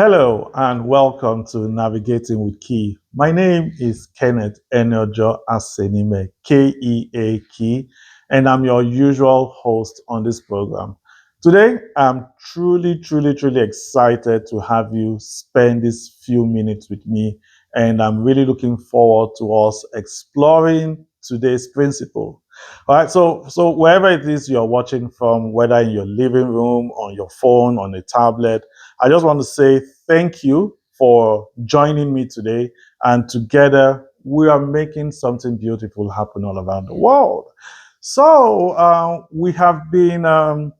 Hello and welcome to Navigating with Key. My name is Kenneth Eneojor Asenime, Kea Key, and I'm your usual host on this program. Today, I'm truly excited to have you spend these few minutes with me, and I'm really looking forward to us exploring today's principle. All right, so wherever it is you're watching from, whether in your living room, on your phone, on a tablet, I just want to say thank you for joining me today. And together, we are making something beautiful happen all around the world. So, we have been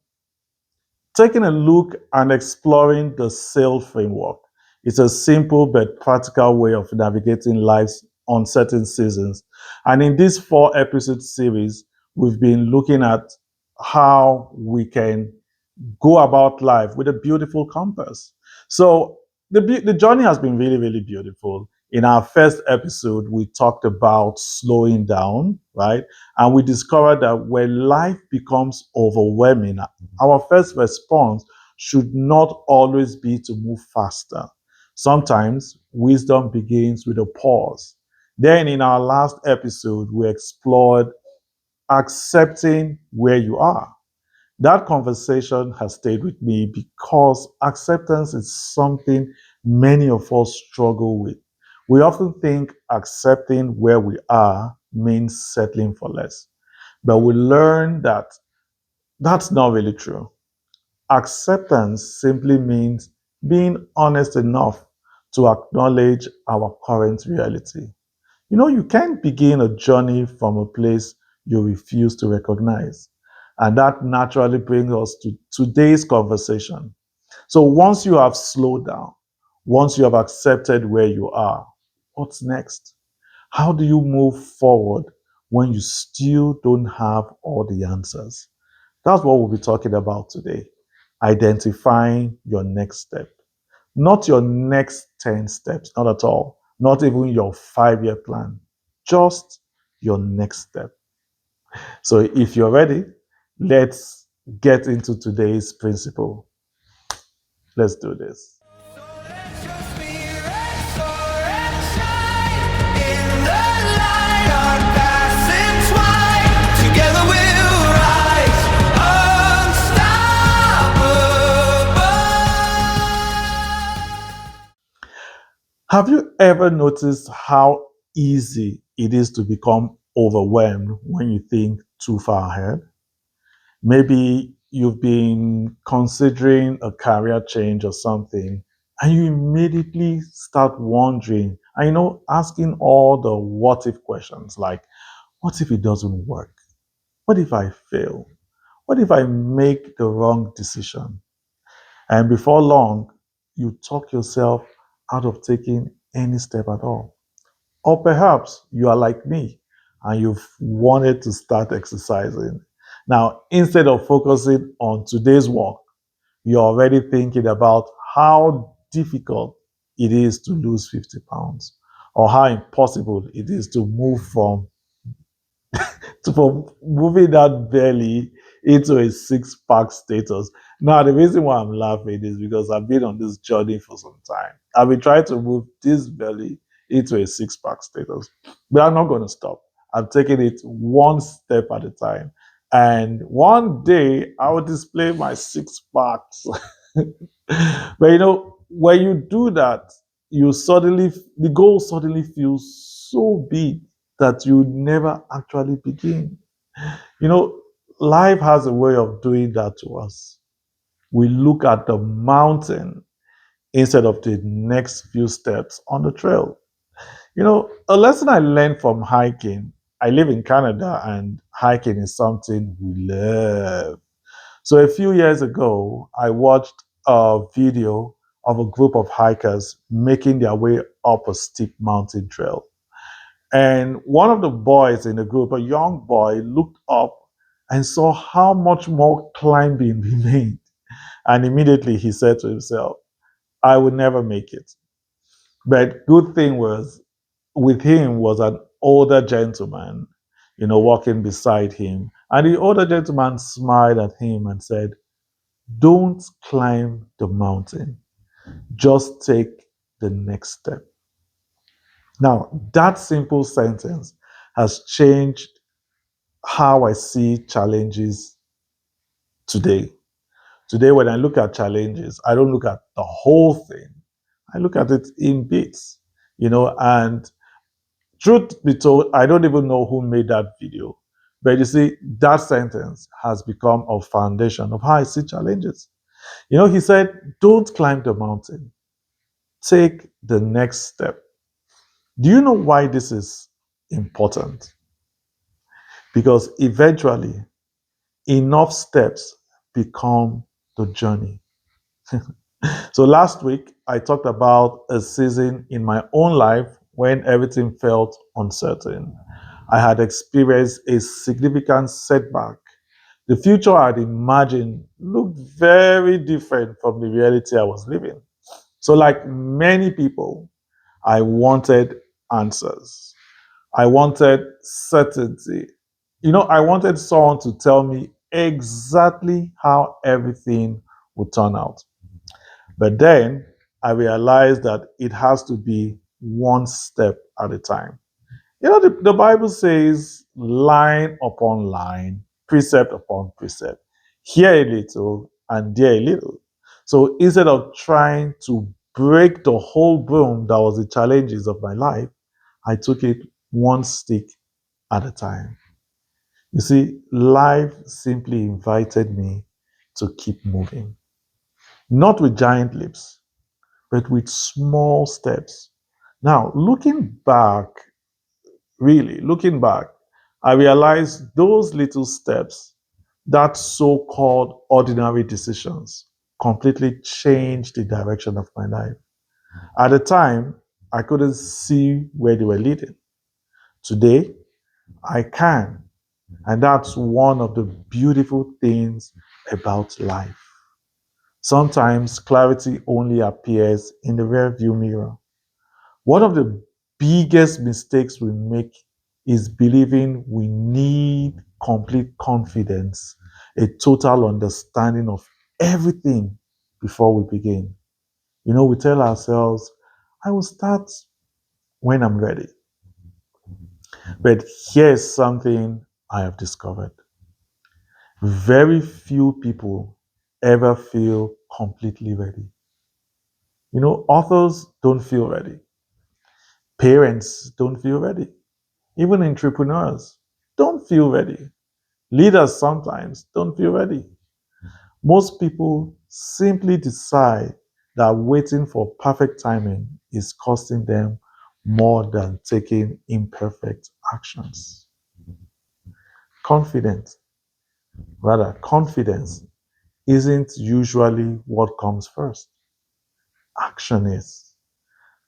taking a look and exploring the SAIL framework. It's a simple but practical way of navigating life's uncertain seasons. And in this 4 episode series, we've been looking at how we can go about life with a beautiful compass. So the journey has been really beautiful. In our first episode, we talked about slowing down, right? And we discovered that when life becomes overwhelming, our first response should not always be to move faster. Sometimes wisdom begins with a pause. Then in our last episode, we explored accepting where you are. That conversation has stayed with me because acceptance is something many of us struggle with. We often think accepting where we are means settling for less, but we learn that that's not really true. Acceptance simply means being honest enough to acknowledge our current reality. You can't begin a journey from a place you refuse to recognize. And that naturally brings us to today's conversation. So once you have slowed down, once you have accepted where you are, what's next? How do you move forward when you still don't have all the answers? That's what we'll be talking about today. Identifying your next step. Not your next 10 steps, not at all. Not even your 5 year plan, just your next step. So if you're ready, let's get into today's principle. Let's do this. Have you ever noticed how easy it is to become overwhelmed when you think too far ahead? Maybe you've been considering a career change or something, and you immediately start wondering, and asking all the what if questions like, what if it doesn't work? What if I fail? What if I make the wrong decision? And before long, you talk yourself out of taking any step at all. Or perhaps you are like me and you've wanted to start exercising. Now, instead of focusing on today's work, you're already thinking about how difficult it is to lose 50 pounds or how impossible it is to move from moving that belly into a six-pack status. Now, the reason why I'm laughing is because I've been on this journey for some time. I've been trying to move this belly into a six-pack status, but I'm not going to stop. I'm taking it one step at a time. And one day I will display my six packs. But when you do that, the goal suddenly feels so big that you never actually begin. You know, life has a way of doing that to us. We look at the mountain instead of the next few steps on the trail. A lesson I learned from hiking, I live in Canada and hiking is something we love. So a few years ago, I watched a video of a group of hikers making their way up a steep mountain trail. And one of the boys in the group, a young boy, looked up and saw how much more climbing remained. And immediately he said to himself, I would never make it. But good thing was, with him was an older gentleman, walking beside him. And the older gentleman smiled at him and said, don't climb the mountain. Just take the next step. Now, that simple sentence has changed how I see challenges today. Today, when I look at challenges, I don't look at the whole thing. I look at it in bits, and truth be told, I don't even know who made that video. But you see, that sentence has become a foundation of how I see challenges. He said, don't climb the mountain, take the next step. Do you know why this is important? Because eventually, enough steps become the journey. So last week, I talked about a season in my own life when everything felt uncertain. I had experienced a significant setback. The future I had imagined looked very different from the reality I was living. So, like many people, I wanted answers. I wanted certainty. I wanted someone to tell me exactly how everything would turn out. But then I realized that it has to be one step at a time. The Bible says line upon line, precept upon precept, here a little and there a little. So instead of trying to break the whole broom that was the challenges of my life, I took it one stick at a time. You see, life simply invited me to keep moving, not with giant leaps, but with small steps. Now, looking back, I realized those little steps, that so called ordinary decisions, completely changed the direction of my life. At the time, I couldn't see where they were leading. Today, I can. And that's one of the beautiful things about life. Sometimes clarity only appears in the rearview mirror. One of the biggest mistakes we make is believing we need complete confidence, a total understanding of everything before we begin. We tell ourselves, I will start when I'm ready. But here's something I have discovered. Very few people ever feel completely ready. Authors don't feel ready. Parents don't feel ready. Even entrepreneurs don't feel ready. Leaders sometimes don't feel ready. Most people simply decide that waiting for perfect timing is costing them more than taking imperfect actions. Confidence, confidence isn't usually what comes first. Action is.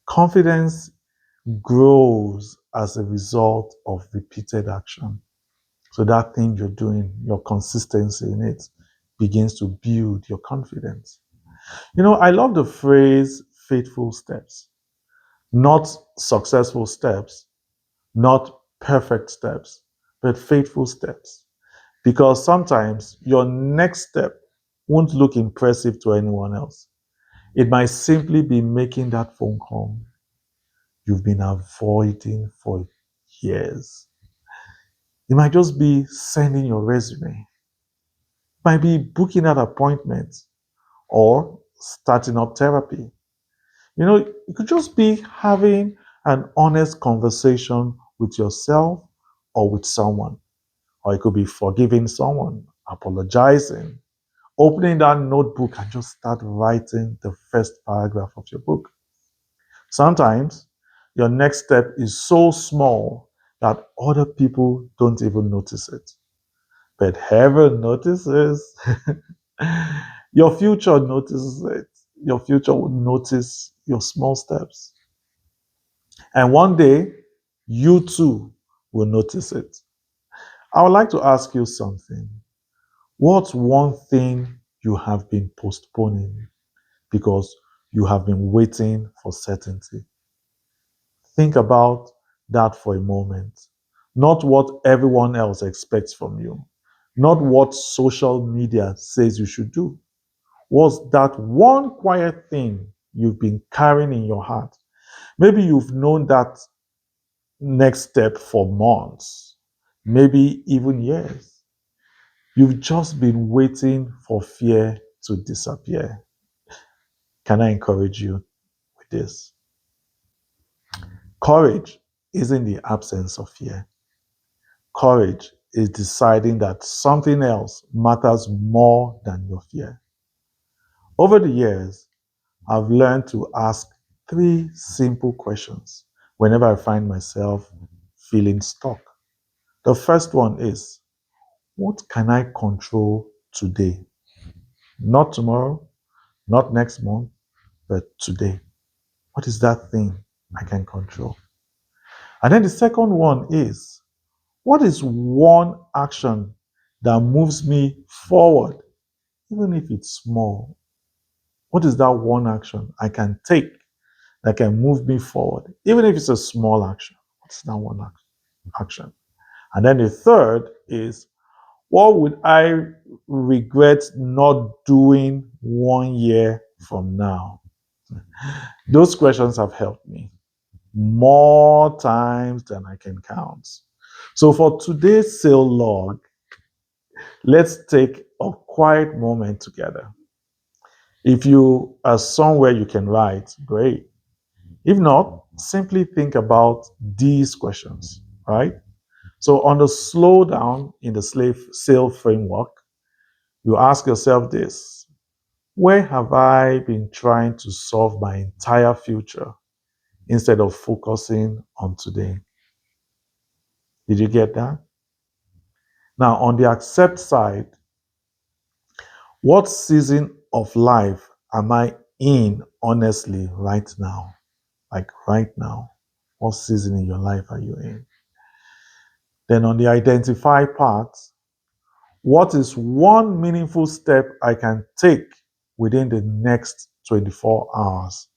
Confidence grows as a result of repeated action. So that thing you're doing, your consistency in it begins to build your confidence. I love the phrase faithful steps, not successful steps, not perfect steps, but faithful steps. Because sometimes your next step won't look impressive to anyone else. It might simply be making that phone call you've been avoiding for years. It might just be sending your resume. It might be booking an appointment or starting up therapy. It could just be having an honest conversation with yourself or with someone. Or it could be forgiving someone, apologizing, opening that notebook and just start writing the first paragraph of your book. Sometimes your next step is so small that other people don't even notice it. But heaven notices. Your future notices it. Your future will notice your small steps. And one day, you too will notice it. I would like to ask you something. What's one thing you have been postponing because you have been waiting for certainty? Think about that for a moment. Not what everyone else expects from you, not what social media says you should do. What's that one quiet thing you've been carrying in your heart. Maybe you've known that next step for months, maybe even years. You've just been waiting for fear to disappear. Can I encourage you with this? Courage isn't the absence of fear. Courage is deciding that something else matters more than your fear. Over the years, I've learned to ask three simple questions whenever I find myself feeling stuck. The first one is, what can I control today? Not tomorrow, not next month, but today. What is that thing I can control? And then the second one is, what is one action that moves me forward, even if it's small? What is that one action I can take that can move me forward, even if it's a small action? What's that one action? And then the third is, what would I regret not doing 1 year from now? Those questions have helped me more times than I can count. So for today's sale log, let's take a quiet moment together. If you are somewhere you can write, great. If not, simply think about these questions, right? So on the slowdown in the sale framework, you ask yourself this: where have I been trying to solve my entire future instead of focusing on today? Did you get that? Now, on the accept side, what season of life am I in honestly right now? Like right now, what season in your life are you in? Then on the identify part, what is one meaningful step I can take within the next 24 hours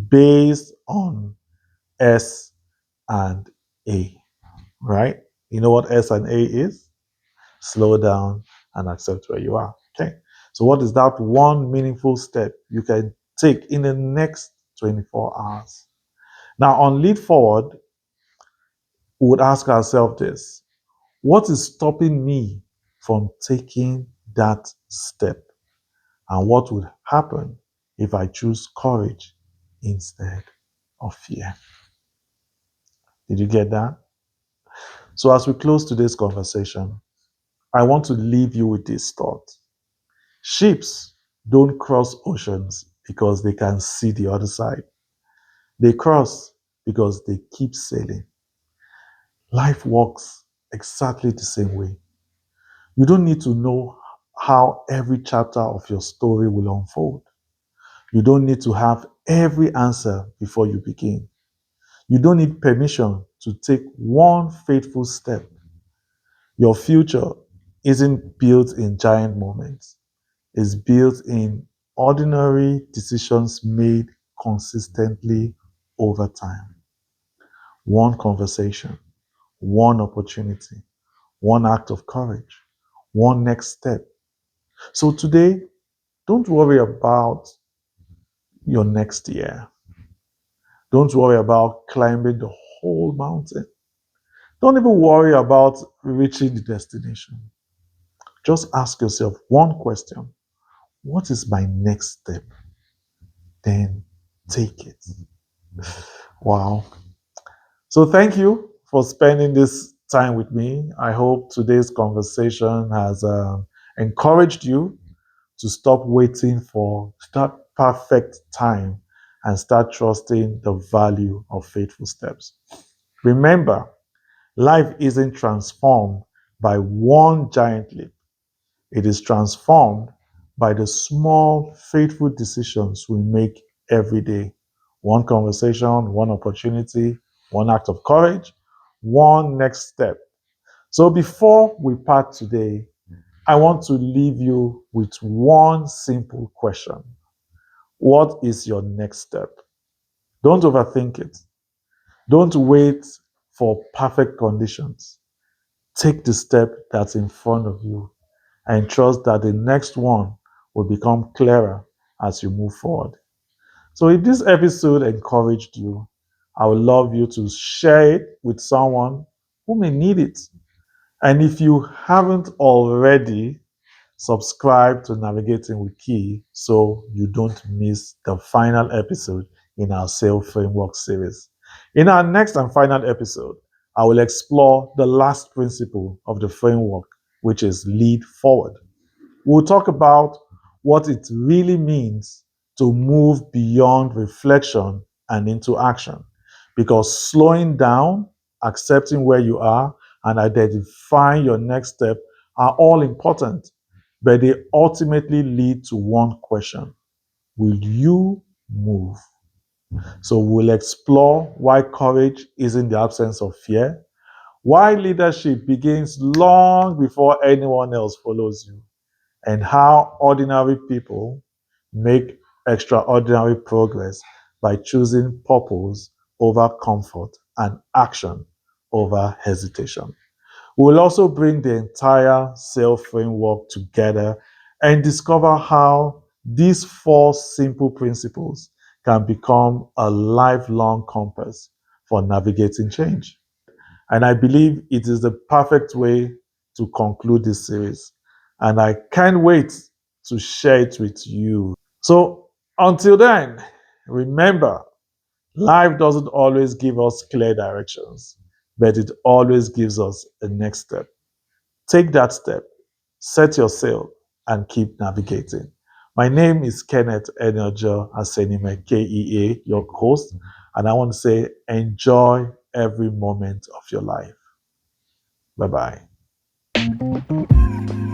based on S and A, right? You know what S and A is? Slow down and accept where you are. Okay. So what is that one meaningful step you can take in the next 24 hours? Now on lead forward, we would ask ourselves this: what is stopping me from taking that step? And what would happen if I choose courage instead of fear? Did you get that? So as we close today's conversation, I want to leave you with this thought. Ships don't cross oceans because they can see the other side. They cross because they keep sailing. Life works exactly the same way. You don't need to know how every chapter of your story will unfold. You don't need to have every answer before you begin. You don't need permission to take one faithful step. Your future isn't built in giant moments. It's built in ordinary decisions made consistently over time. One conversation, one opportunity, one act of courage, one next step. So today, don't worry about your next year. Don't worry about climbing the whole mountain. Don't even worry about reaching the destination. Just ask yourself one question: what is my next step? Then take it. Wow. So thank you for spending this time with me. I hope today's conversation has encouraged you to stop waiting for that perfect time and start trusting the value of faithful steps. Remember, life isn't transformed by one giant leap. It is transformed by the small, faithful decisions we make every day. One conversation, one opportunity, one act of courage, one next step. So before we part today, I want to leave you with one simple question. What is your next step? Don't overthink it. Don't wait for perfect conditions. Take the step that's in front of you and trust that the next one will become clearer as you move forward. So if this episode encouraged you, I would love you to share it with someone who may need it. And if you haven't already, subscribe to Navigating with Key so you don't miss the final episode in our Sale Framework series. In our next and final episode, I will explore the last principle of the framework, which is lead forward. We'll talk about what it really means to move beyond reflection and into action. Because slowing down, accepting where you are, and identifying your next step are all important, but they ultimately lead to one question: will you move? So we'll explore why courage isn't the absence of fear, why leadership begins long before anyone else follows you, and how ordinary people make extraordinary progress by choosing purpose over comfort and action over hesitation. We'll also bring the entire SAIL framework together and discover how these four simple principles can become a lifelong compass for navigating change. And I believe it is the perfect way to conclude this series. And I can't wait to share it with you. So until then, remember, life doesn't always give us clear directions, but it always gives us a next step. Take that step, set your sail, and keep navigating. My name is Kenneth Eneojor Asenime, KEA, your host, and I want to say enjoy every moment of your life. Bye bye.